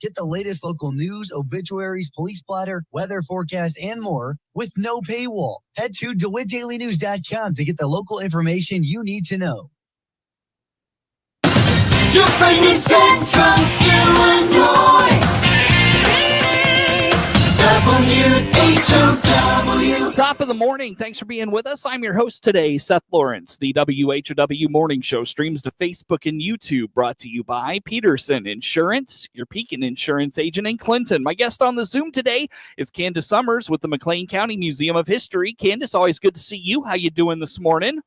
Get the latest local news, obituaries, police splatter, weather forecast, and more with no paywall. Head to DeWittDailyNews.com to get the local information you need to know. Your friend in Central Illinois. WHOW. Top of the morning. Thanks for being with us. I'm your host today, Seth Lawrence. The WHOW Morning Show streams to Facebook and YouTube, brought to you by Peterson Insurance, your Pekin Insurance agent in Clinton. My guest on the Zoom today is Candace Summers with the McLean County Museum of History. Candace, always good to see you. How you doing this morning?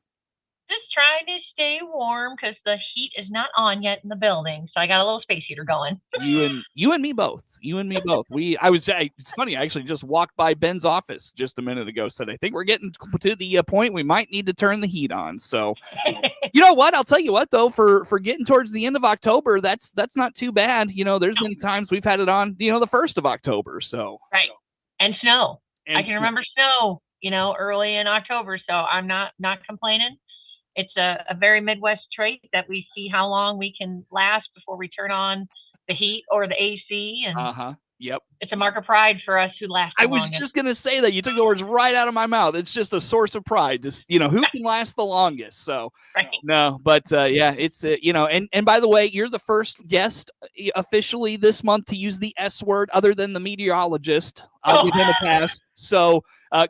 Just trying to stay warm because the heat is not on yet in the building, so I got a little space heater going. You and me both. It's funny. I actually just walked by Ben's office just a minute ago. Said I think we're getting to the point we might need to turn the heat on. So, you know what? I'll tell you what though. For getting towards the end of October, that's not too bad. You know, there's been times we've had it on. The 1st of October. So right, and snow. I can remember snow. Early in October. So I'm not complaining. It's a very Midwest trait that we see how long we can last before we turn on the heat or the AC. And Yep. It's a mark of pride for us who last. I was just going to say that. You took the words right out of my mouth. It's just a source of pride. Just, who can last the longest. So, right. No, but yeah, it's, and by the way, you're the first guest officially this month to use the S word other than the meteorologist within the past. So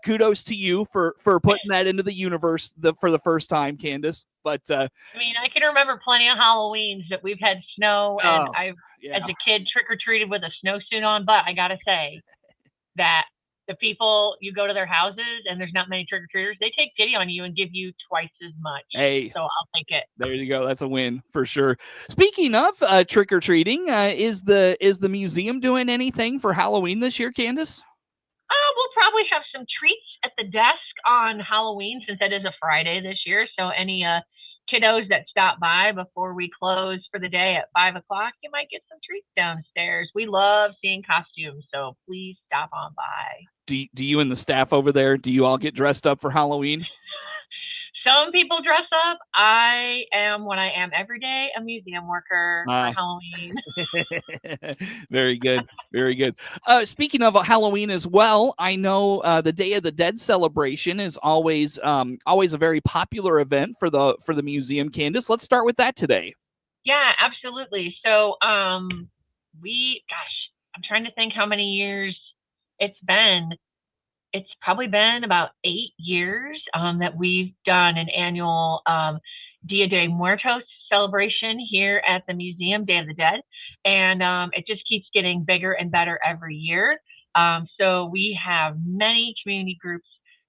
kudos to you for putting that into the universe for the first time, Candace. But I can remember plenty of Halloweens that we've had snow, and as a kid, trick-or-treated with a snowsuit on. But I got to say that the people, you go to their houses and there's not many trick-or-treaters, they take pity on you and give you twice as much. Hey. So I'll take it. There you go. That's a win for sure. Speaking of trick-or-treating, is the museum doing anything for Halloween this year, Candace? We'll probably have some treats at the desk on Halloween, since it is a Friday this year. So any kiddos that stop by before we close for the day at 5 o'clock, you might get some treats downstairs. We love seeing costumes, so please stop on by. Do you and the staff over there, do you all get dressed up for Halloween? Some people dress up. I am what I am every day, a museum worker for Halloween. Very good. Very good. Speaking of Halloween as well, I know the Day of the Dead celebration is always a very popular event for the museum. Candace, let's start with that today. Yeah, absolutely. So I'm trying to think how many years it's been. It's probably been about 8 years that we've done an annual Dia de Muertos celebration here at the museum, Day of the Dead. And it just keeps getting bigger and better every year. So we have many community groups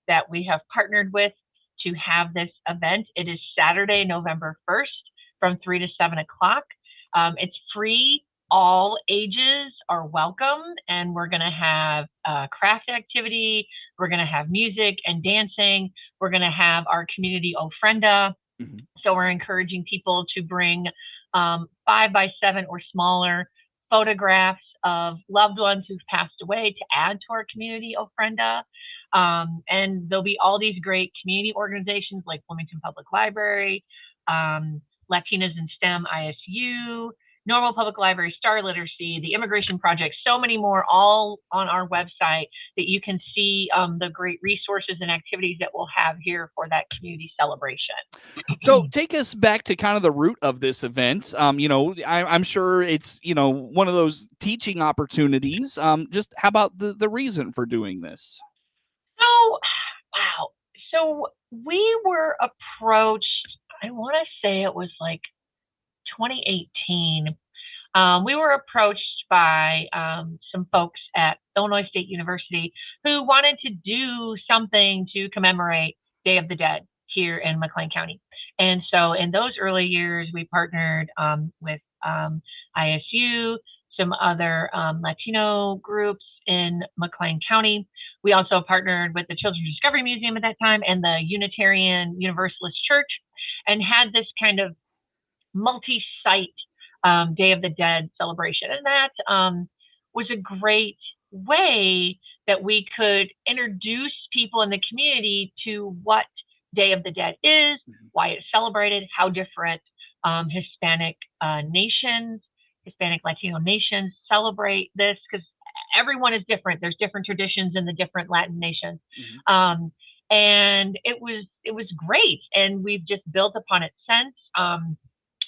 that we have partnered with to have this event. It is Saturday, November 1st from 3 to 7 o'clock. It's free. All ages are welcome, and we're going to have a craft activity. We're going to have music and dancing. We're going to have our community ofrenda. Mm-hmm. So we're encouraging people to bring 5x7 or smaller photographs of loved ones who've passed away to add to our community ofrenda. And there'll be all these great community organizations like Wilmington Public Library, Latinas in STEM ISU, Normal Public Library, Star Literacy, the Immigration Project, so many more, all on our website that you can see the great resources and activities that we'll have here for that community celebration. So take us back to kind of the root of this event. I'm sure it's, one of those teaching opportunities. Just how about the reason for doing this? Oh, wow. So we were approached, I want to say it was like 2018, we were approached by some folks at Illinois State University who wanted to do something to commemorate Day of the Dead here in McLean County. And so in those early years, we partnered with ISU, some other Latino groups in McLean County. We also partnered with the Children's Discovery Museum at that time and the Unitarian Universalist Church, and had this kind of multi-site Day of the Dead celebration. And that was a great way that we could introduce people in the community to what Day of the Dead is, why it's celebrated, how different Hispanic nations, Hispanic Latino nations celebrate this because everyone is different. There's different traditions in the different Latin nations. And it was great. And we've just built upon it since.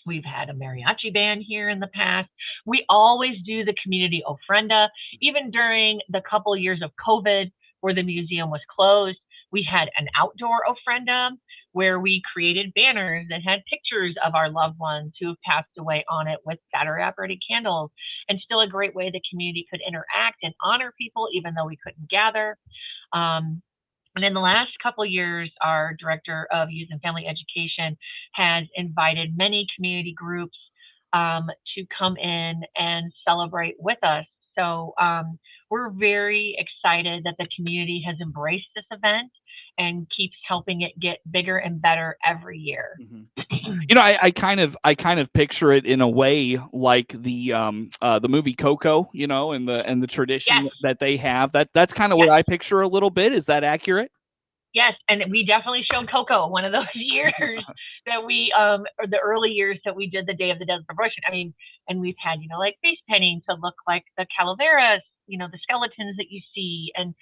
We've had a mariachi band here in the past. We always do the community ofrenda. Even during the couple of years of COVID where the museum was closed, we had an outdoor ofrenda where we created banners that had pictures of our loved ones who have passed away on it with battery operated candles, and still a great way the community could interact and honor people even though we couldn't gather. And in the last couple of years, our director of youth and family education has invited many community groups to come in and celebrate with us. So we're very excited that the community has embraced this event and keeps helping it get bigger and better every year. You know, I kind of picture it in a way like the movie Coco, you know, and the tradition that they have. That's kind of what I picture a little bit. Is that accurate? Yes, and we definitely showed Coco one of those years that we, or the early years that we did the Day of the Dead celebration. I mean, and we've had, you know, like face painting to look like the calaveras, you know, the skeletons that you see, and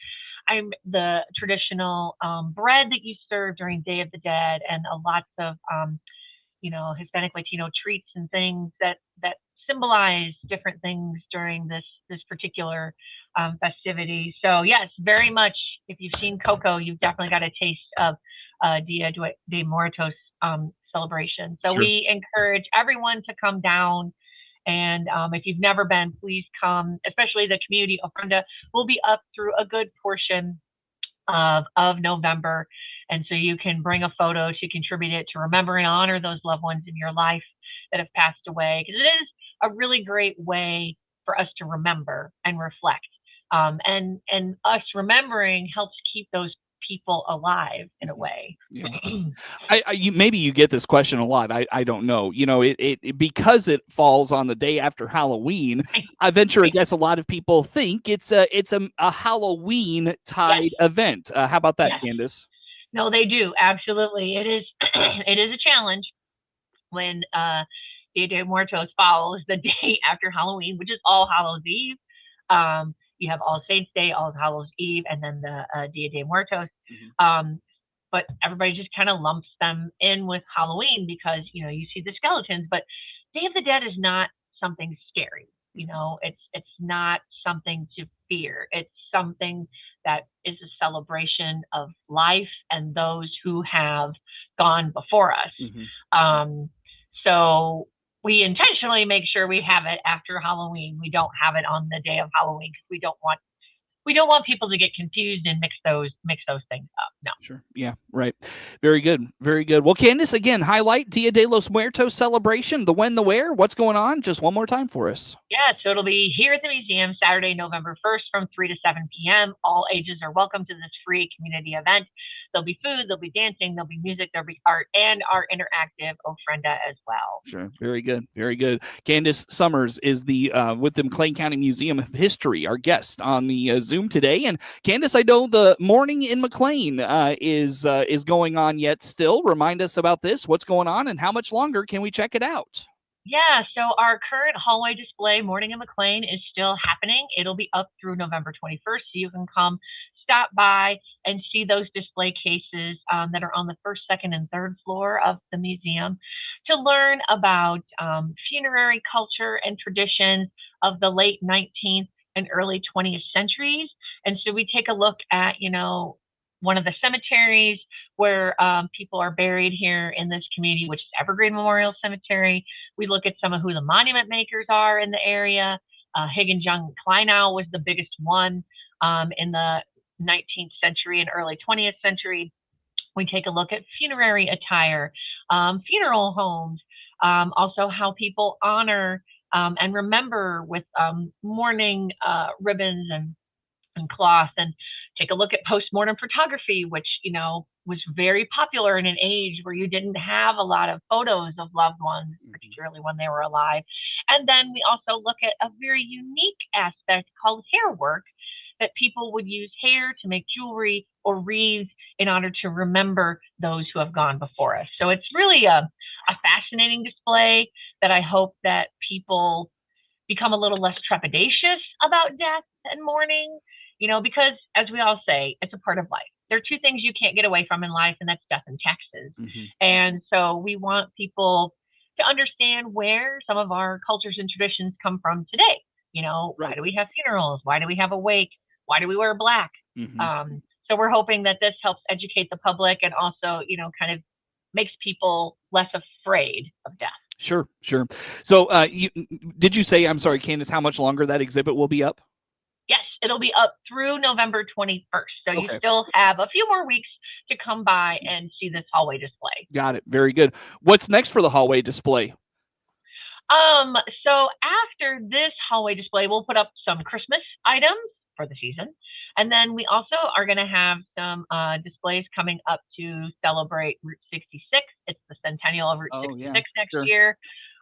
the traditional bread that you serve during Day of the Dead, and lots of, you know, Hispanic Latino treats and things that symbolize different things during this particular festivity. So yes, very much. If you've seen Coco, you've definitely got a taste of Dia de Muertos celebration. So we encourage everyone to come down. And if you've never been, please come, especially the community ofrenda will be up through a good portion of November. And so you can bring a photo to contribute it to remember and honor those loved ones in your life that have passed away. Because it is a really great way for us to remember and reflect. And us remembering helps keep those people alive in a way. Yeah. Maybe you get this question a lot. I don't know. You know, it because it falls on the day after Halloween. I venture to guess a lot of people think it's a Halloween tied event. How about that, Candace? No, they do. Absolutely. It is a challenge when Dia de Muertos falls the day after Halloween, which is All Hallows Eve. You have All Saints Day, All Hallows Eve, and then the Dia de Muertos. But everybody just kind of lumps them in with Halloween because, you know, you see the skeletons. But Day of the Dead is not something scary. You know, it's not something to fear. It's something that is a celebration of life and those who have gone before us. So we intentionally make sure we have it after Halloween. We don't have it on the day of Halloween because we don't want people to get confused and mix those things up. No. Sure. Yeah. Right. Very good. Very good. Well, Candace, again, highlight Dia de los Muertos celebration, the when, the where, what's going on? Just one more time for us. Yeah. So it'll be here at the museum Saturday, November 1st from 3 to 7 p.m. All ages are welcome to this free community event. There'll be food, there'll be dancing, there'll be music, there'll be art, and our interactive ofrenda as well. Sure. Very good. Very good. Candace Summers is the with the McLean County Museum of History, our guest on the Zoom today. And Candace, I know the morning in McLean is going on yet still. Remind us about this. What's going on and how much longer can we check it out? Yeah, so our current hallway display, Morning in McLean, is still happening. It'll be up through November 21st, so you can come stop by and see those display cases that are on the first, second, and third floor of the museum to learn about funerary culture and traditions of the late 19th and early 20th centuries. And so we take a look at, you know, one of the cemeteries where people are buried here in this community, which is Evergreen Memorial Cemetery. We look at some of who the monument makers are in the area. Higgins Young Kleinau was the biggest one in the 19th century and early 20th century. We take a look at funerary attire, funeral homes, also how people honor and remember with mourning ribbons and cloth, and take a look at postmortem photography, which, you know, was very popular in an age where you didn't have a lot of photos of loved ones, particularly when they were alive. And then we also look at a very unique aspect called hair work, that people would use hair to make jewelry or wreaths in order to remember those who have gone before us. So it's really a fascinating display that I hope that people become a little less trepidatious about death and mourning, because as we all say, it's a part of life. There are two things you can't get away from in life, and that's death and taxes. Mm-hmm. And so we want people to understand where some of our cultures and traditions come from today. Why do we have funerals? Why do we have a wake? Why do we wear black? Mm-hmm. So we're hoping that this helps educate the public and also, kind of makes people less afraid of death. Sure. So did you say, I'm sorry, Candace, how much longer that exhibit will be up? Yes, it'll be up through November 21st. So Okay. You still have a few more weeks to come by and see this hallway display. Got it. Very good. What's next for the hallway display? So after this hallway display, we'll put up some Christmas items for the season. And then we also are going to have some displays coming up to celebrate Route 66. It's the centennial of Route 66 next year.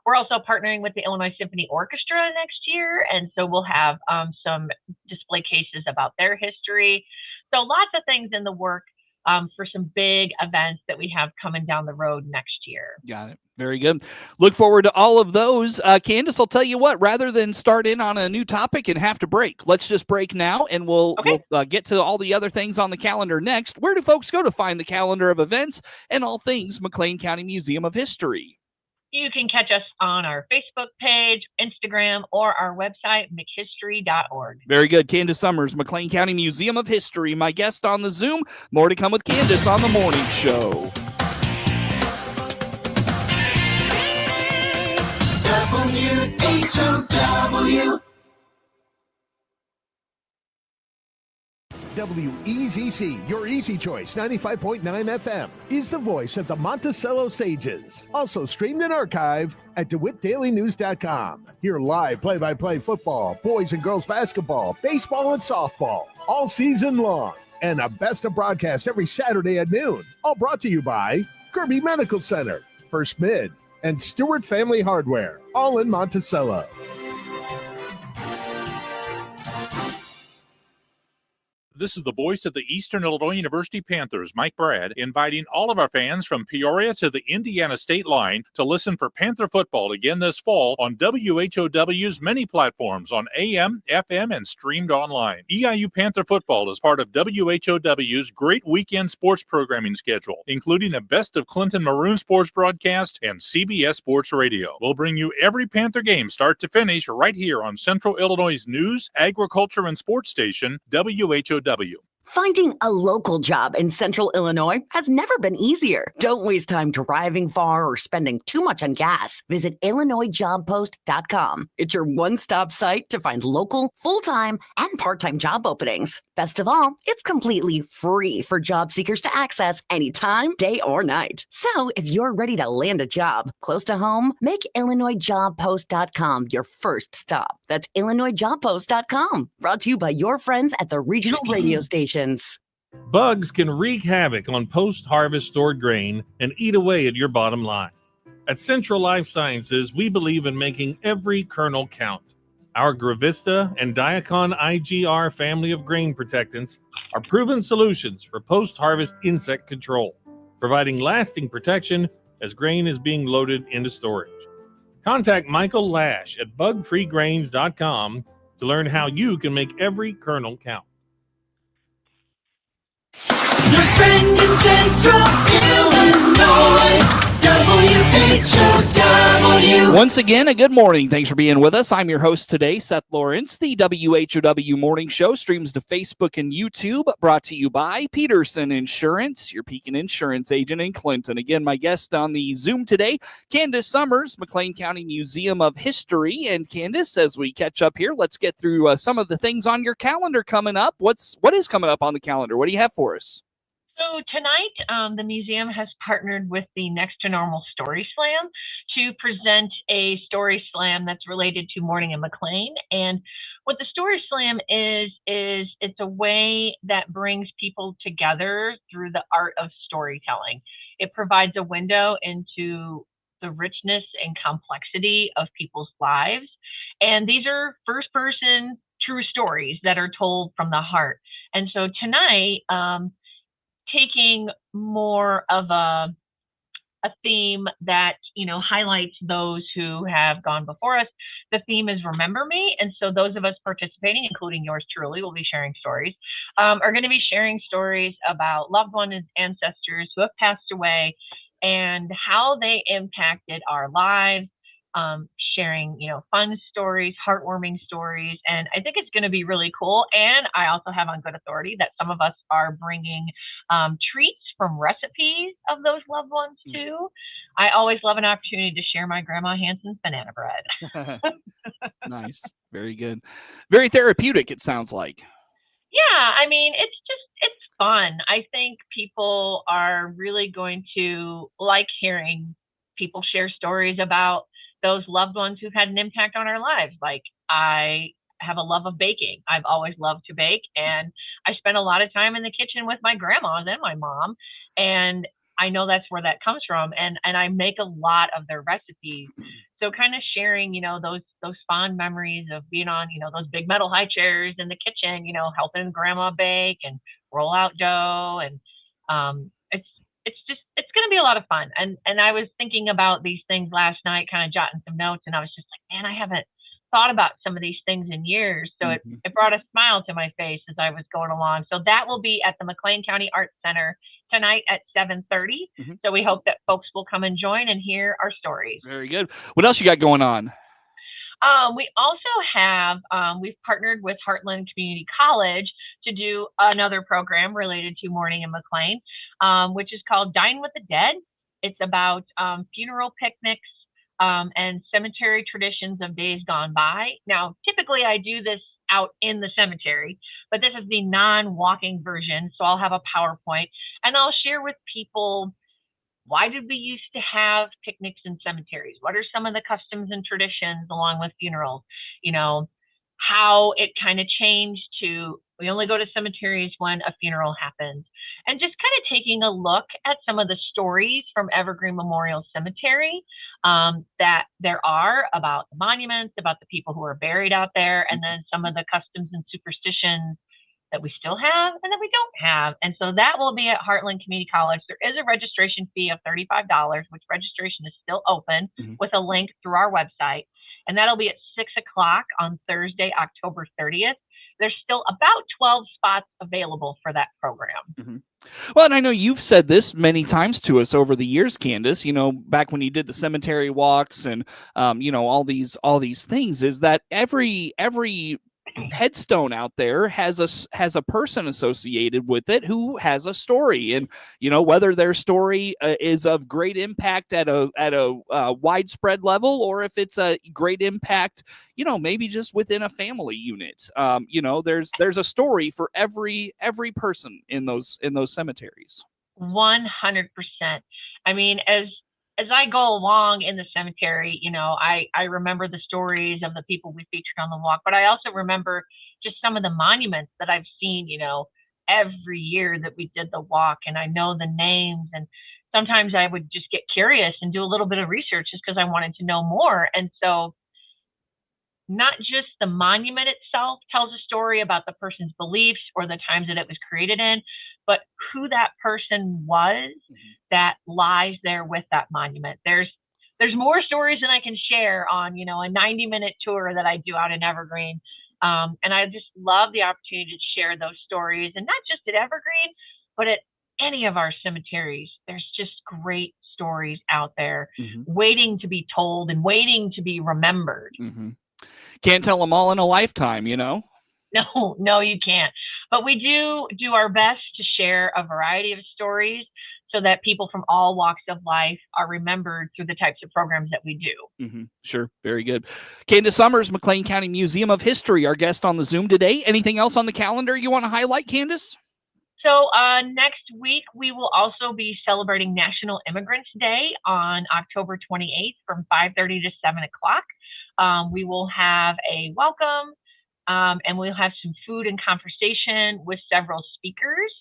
We're also partnering with the Illinois Symphony Orchestra next year. And so we'll have some display cases about their history. So lots of things in the work for some big events that we have coming down the road next year. Got it. Very good. Look forward to all of those. Candace, I'll tell you what, rather than start in on a new topic and have to break, let's just break now, and we'll get to all the other things on the calendar next. Where do folks go to find the calendar of events and all things McLean County Museum of History? You can catch us on our Facebook page, Instagram, or our website, mchistory.org. Very good. Candace Summers, McLean County Museum of History, my guest on the Zoom. More to come with Candace on the morning show. WHOW. WEZC, your easy choice, 95.9 FM, is the voice of the Monticello Sages. Also streamed and archived at DeWittDailyNews.com. Hear live play-by-play football, boys and girls basketball, baseball and softball, all season long. And a best of broadcast every Saturday at noon. All brought to you by Kirby Medical Center, First Mid, and Stewart Family Hardware, all in Monticello. This is the voice of the Eastern Illinois University Panthers, Mike Brad, inviting all of our fans from Peoria to the Indiana state line to listen for Panther football again this fall on WHOW's many platforms on AM, FM, and streamed online. EIU Panther football is part of WHOW's great weekend sports programming schedule, including a Best of Clinton Maroon sports broadcast and CBS Sports Radio. We'll bring you every Panther game start to finish right here on Central Illinois' news, agriculture, and sports station, WHOW. Finding a local job in Central Illinois has never been easier. Don't waste time driving far or spending too much on gas. Visit IllinoisJobPost.com. It's your one-stop site to find local, full-time, and part-time job openings. Best of all, it's completely free for job seekers to access anytime, day or night. So if you're ready to land a job close to home, make IllinoisJobPost.com your first stop. That's IllinoisJobPost.com. Brought to you by your friends at the regional radio station. Bugs can wreak havoc on post-harvest stored grain and eat away at your bottom line. At Central Life Sciences, we believe in making every kernel count. Our Gravista and Diacon IGR family of grain protectants are proven solutions for post-harvest insect control, providing lasting protection as grain is being loaded into storage. Contact Michael Lash at bugfreegrains.com to learn how you can make every kernel count. Your friend in Central Illinois, WHOW. Once again, a good morning. Thanks for being with us. I'm your host today, Seth Lawrence. The WHOW Morning Show streams to Facebook and YouTube, brought to you by Peterson Insurance, your Pekin Insurance agent in Clinton. Again, my guest on the Zoom today, Candace Summers, McLean County Museum of History. And Candace, as we catch up here, let's get through some of the things on your calendar coming up. What is coming up on the calendar? What do you have for us? So tonight, the museum has partnered with the Next to Normal Story Slam to present a story slam that's related to mourning in McLean. And what the story slam is it's a way that brings people together through the art of storytelling. It provides a window into the richness and complexity of people's lives. And these are first-person true stories that are told from the heart. And so tonight, taking more of a a theme that, highlights those who have gone before us. The theme is Remember Me. And so those of us participating, including yours truly, will be sharing stories, are going to be sharing stories about loved ones and ancestors who have passed away and how they impacted our lives, sharing, fun stories, heartwarming stories. And I think it's going to be really cool. And I also have on good authority that some of us are bringing treats from recipes of those loved ones too. I always love an opportunity to share my Grandma Hanson's banana bread. Nice. Very good. Very therapeutic, it sounds like. Yeah, I mean, it's fun. I think people are really going to like hearing people share stories about those loved ones who've had an impact on our lives. Like, I have a love of baking. I've always loved to bake, and I spent a lot of time in the kitchen with my grandmas and my mom, and I know that's where that comes from. And I make a lot of their recipes. So kind of sharing, those fond memories of being on, those big metal high chairs in the kitchen, helping grandma bake and roll out dough. And it's going to be a lot of fun. And I was thinking about these things last night, kind of jotting some notes, and I was just like, man, I haven't thought about some of these things in years. So it brought a smile to my face as I was going along. So that will be at the McLean County Arts Center tonight at 7:30. So we hope that folks will come and join and hear our stories. Very good. What else you got going on? We also have, we've partnered with Heartland Community College to do another program related to mourning in McLean, which is called Dine with the Dead. It's about funeral picnics and cemetery traditions of days gone by. Now, typically I do this out in the cemetery, but this is the non-walking version. So I'll have a PowerPoint and I'll share with people, why did we used to have picnics in cemeteries? What are some of the customs and traditions along with funerals? How it kind of changed to, we only go to cemeteries when a funeral happens. And just kind of taking a look at some of the stories from Evergreen Memorial Cemetery that there are about the monuments, about the people who are buried out there, and then some of the customs and superstitions that we still have and that we don't have. And so that will be at Heartland Community College. There is a registration fee of $35, which registration is still open with a link through our website. And that'll be at 6 o'clock on Thursday, October 30th. There's still about 12 spots available for that program. Well, and I know you've said this many times to us over the years, Candace, back when you did the cemetery walks and, all these things, is that every headstone out there has a person associated with it who has a story, and whether their story is of great impact at a widespread level, or if it's a great impact maybe just within a family unit. There's a story for every person in those cemeteries. 100%. I mean, as I go along in the cemetery, I remember the stories of the people we featured on the walk, but I also remember just some of the monuments that I've seen, every year that we did the walk, and I know the names. And sometimes I would just get curious and do a little bit of research just because I wanted to know more. And so not just the monument itself tells a story about the person's beliefs or the times that it was created in, but who that person was that lies there with that monument. There's more stories than I can share on, a 90-minute tour that I do out in Evergreen. And I just love the opportunity to share those stories, and not just at Evergreen, but at any of our cemeteries. There's just great stories out there waiting to be told and waiting to be remembered. Can't tell them all in a lifetime, No, you can't. But we do our best to share a variety of stories so that people from all walks of life are remembered through the types of programs that we do. Sure. Very good. Candace Summers, McLean County Museum of History, our guest on the Zoom today. Anything else on the calendar you want to highlight, Candace? So next week, we will also be celebrating National Immigrants Day on October 28th from 5:30 to 7 o'clock. We will have a welcome, and we'll have some food and conversation with several speakers.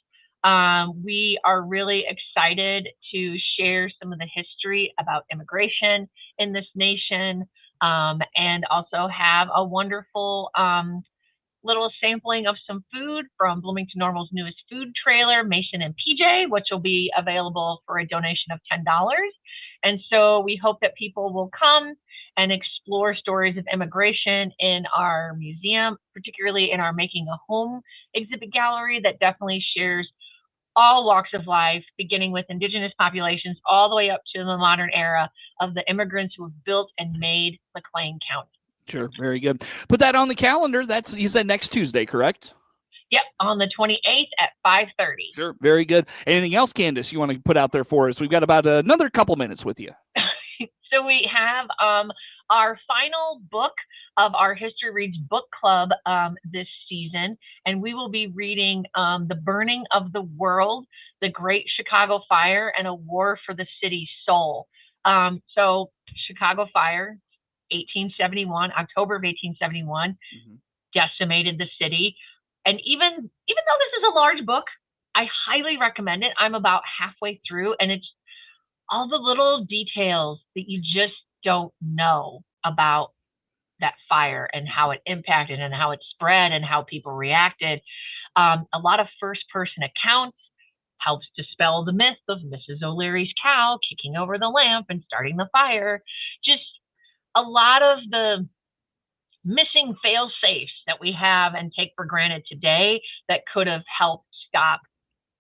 We are really excited to share some of the history about immigration in this nation, and also have a wonderful little sampling of some food from Bloomington Normal's newest food trailer, Mason and PJ, which will be available for a donation of $10. And so we hope that people will come and explore stories of immigration in our museum, particularly in our Making a Home exhibit gallery that definitely shares all walks of life, beginning with indigenous populations all the way up to the modern era of the immigrants who have built and made McLean County. Sure. Very good. Put that on the calendar. That's, you said next Tuesday, correct? Yep, on the 28th at 5:30. Sure. Very good. Anything else, Candace, you want to put out there for us? We've got about another couple minutes with you. So we have our final book of our History Reads book club this season, and we will be reading The Burning of the World, The Great Chicago Fire, and a War for the City's Soul. So Chicago Fire, 1871, October of 1871, decimated the city. And even though this is a large book, I highly recommend it. I'm about halfway through, and it's all the little details that you just don't know about that fire and how it impacted and how it spread and how people reacted. A lot of first-person accounts helps dispel the myth of Mrs. O'Leary's cow kicking over the lamp and starting the fire. Just a lot of the missing fail-safes that we have and take for granted today that could have helped stop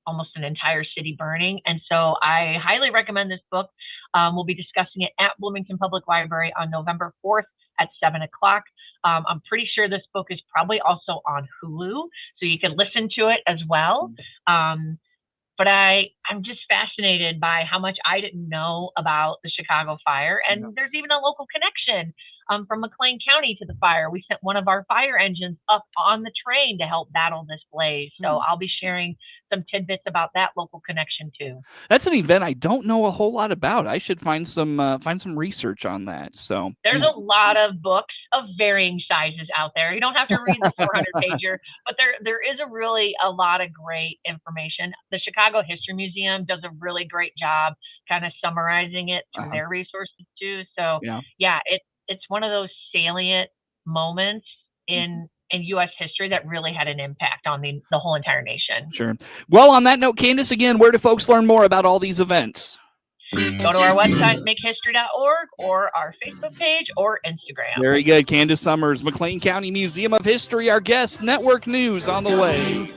almost an entire city burning. And so I highly recommend this book. We'll be discussing it at Bloomington Public Library on November 4th at 7 o'clock. I'm pretty sure this book is probably also on Hulu, so you can listen to it as well. But I'm just fascinated by how much I didn't know about the Chicago fire. And there's even a local connection from McLean County to the fire. We sent one of our fire engines up on the train to help battle this blaze. So I'll be sharing some tidbits about that local connection too. That's an event I don't know a whole lot about. I should find some research on that. So there's a lot of books of varying sizes out there. You don't have to read the 400-pager, but there is a lot of great information. The Chicago History Museum does a really great job kind of summarizing it through their resources too. So yeah, it's one of those salient moments in U.S. history that really had an impact on the whole entire nation. Sure. Well, on that note, Candace, again, where do folks learn more about all these events? Go to our website, makehistory.org, or our Facebook page or Instagram. Very good. Candace Summers, McLean County Museum of History, our guest. Network News on the way.